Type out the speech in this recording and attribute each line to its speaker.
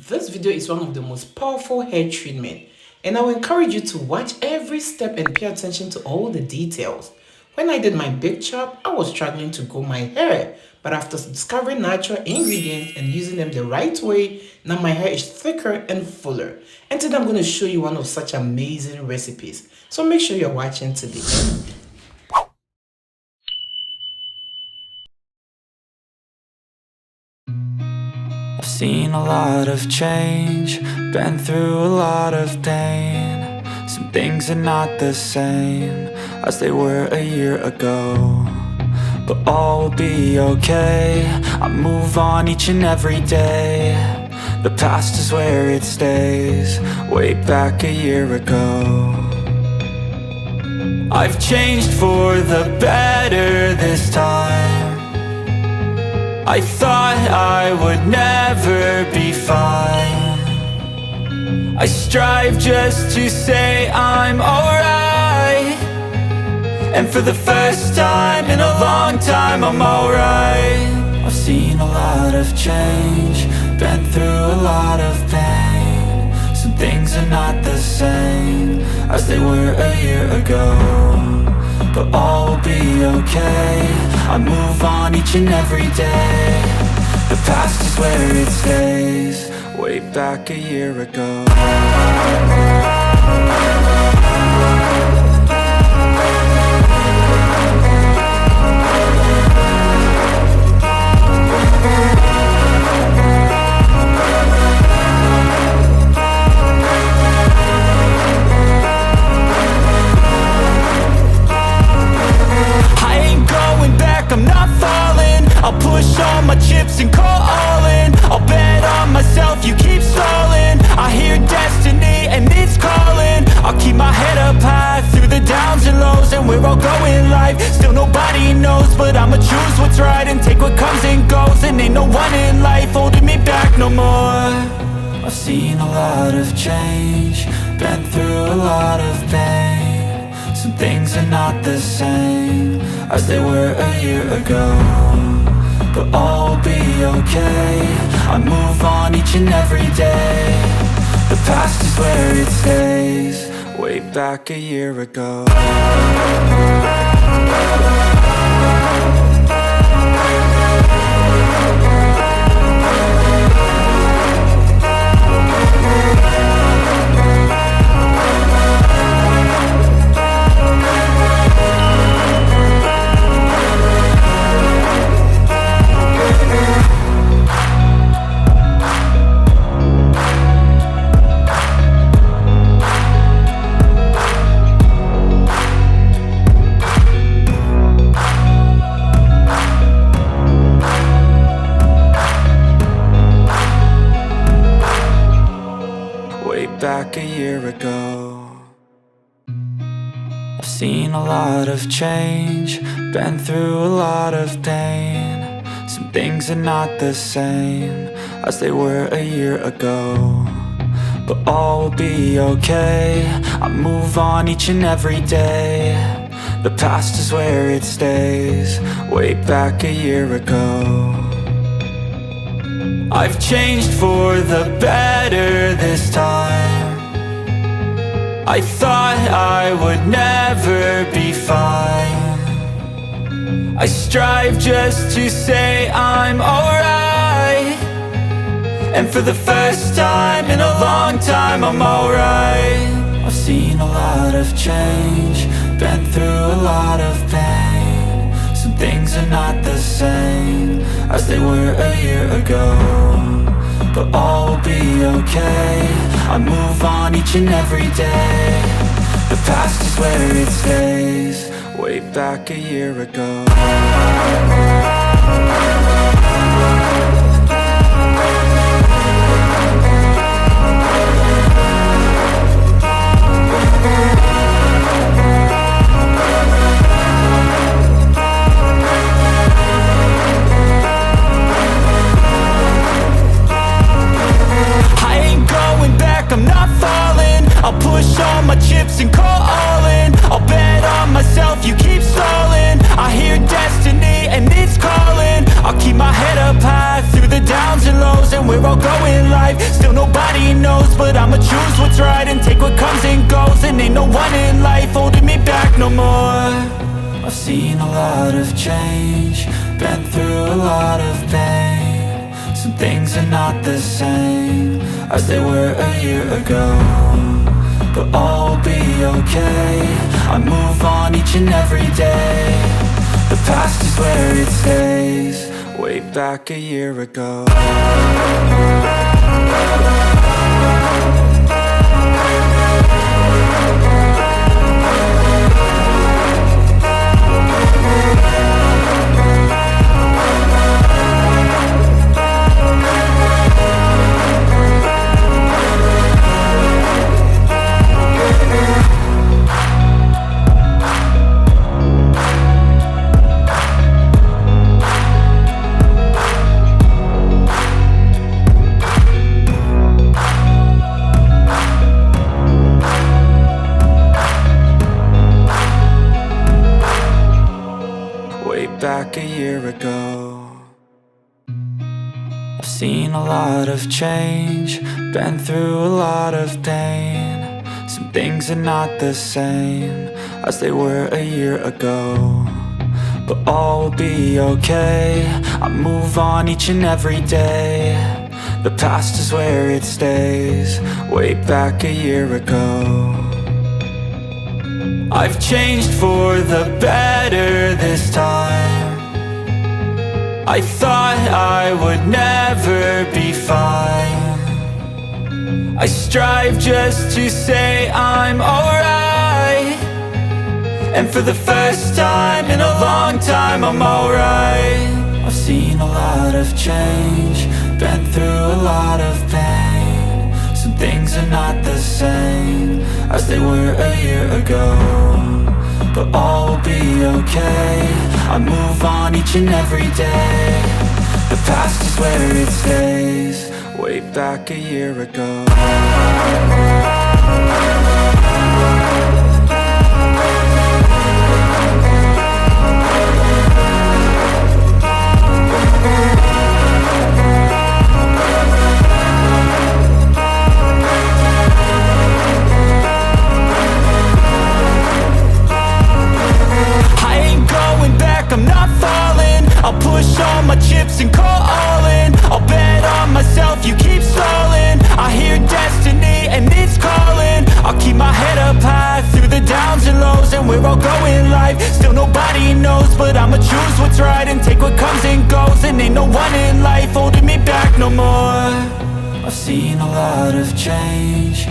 Speaker 1: This video is one of the most powerful hair treatment, and I will encourage you to watch every step and pay attention to all the details. When I did my big chop, I was struggling to grow my hair, but after discovering natural ingredients and using them the right way, now my hair is thicker and fuller. And today I'm going to show you one of such amazing recipes. So make sure you're watching to the end.
Speaker 2: I've seen a lot of change, been through a lot of pain. Some things are not the same as they were a year ago, but all will be okay. I move on each and every day. The past is where it stays, way back a year ago. I've changed for the better this time. I thought I would never be fine. I strive just to say I'm alright, and for the first time in a long time I'm alright. I've seen a lot of change, been through a lot of pain. Some things are not the same as they were a year ago, but all will be okay. I move on each and every day. The past is where it stays, way back a year ago. I'm not falling, I'll push all my chips and call all in. I'll bet on myself, you keep stalling. I hear destiny and it's calling. I'll keep my head up high through the downs and lows, and we're all going life. Still nobody knows, but I'ma choose what's right and take what comes and goes. And ain't no one in life holding me back no more. I've seen a lot of change, been through a lot of pain. Some things are not the same as they were a year ago, but all will be okay. I move on each and every day. The past is where it stays, way back a year ago. Back a year ago. I've seen a lot of change, been through a lot of pain. Some things are not the same as they were a year ago, but all will be okay. I move on each and every day. The past is where it stays, way back a year ago. I've changed for the better this time. I thought I would never be fine. I strive just to say I'm alright, and for the first time in a long time I'm alright. I've seen a lot of change, been through a lot of pain. Some things are not the same as they were a year ago, but all will be okay. I move on each and every day. The past is where it stays, way back a year ago. I'm not falling, I'll push all my chips and call all in. I'll bet on myself, you keep stalling. I hear destiny and it's calling. but I'ma choose what's right and take what comes and goes. And ain't no one in life holding me back no more. I've seen a lot of change, been through a lot of pain. Some things are not the same as they were a year ago, but all will be okay. I move on each and every day. The past is where it stays. Way back a year ago. Back a year ago. I've seen a lot of change, been through a lot of pain. Some things are not the same as they were a year ago, but all will be okay. I move on each and every day. The past is where it stays. Way back a year ago. I've changed for the better this time. I thought I would never be fine. I strive just to say I'm alright, and for the first time in a long time I'm alright. I've seen a lot of change, been through a lot of pain. Some things are not the same as they were a year ago, but all will be okay. I move on each and every day. The past is where it stays. Way back a year ago. I'm not falling. I'll push all my chips and call all in. I'll bet on myself, you keep stalling. I hear destiny and it's calling. I'll keep my head up high through the downs and lows, and we're all going live. Still nobody knows, but I'ma choose what's right and take what comes and goes. And ain't no one in life holding me back no more. I've seen a lot of change,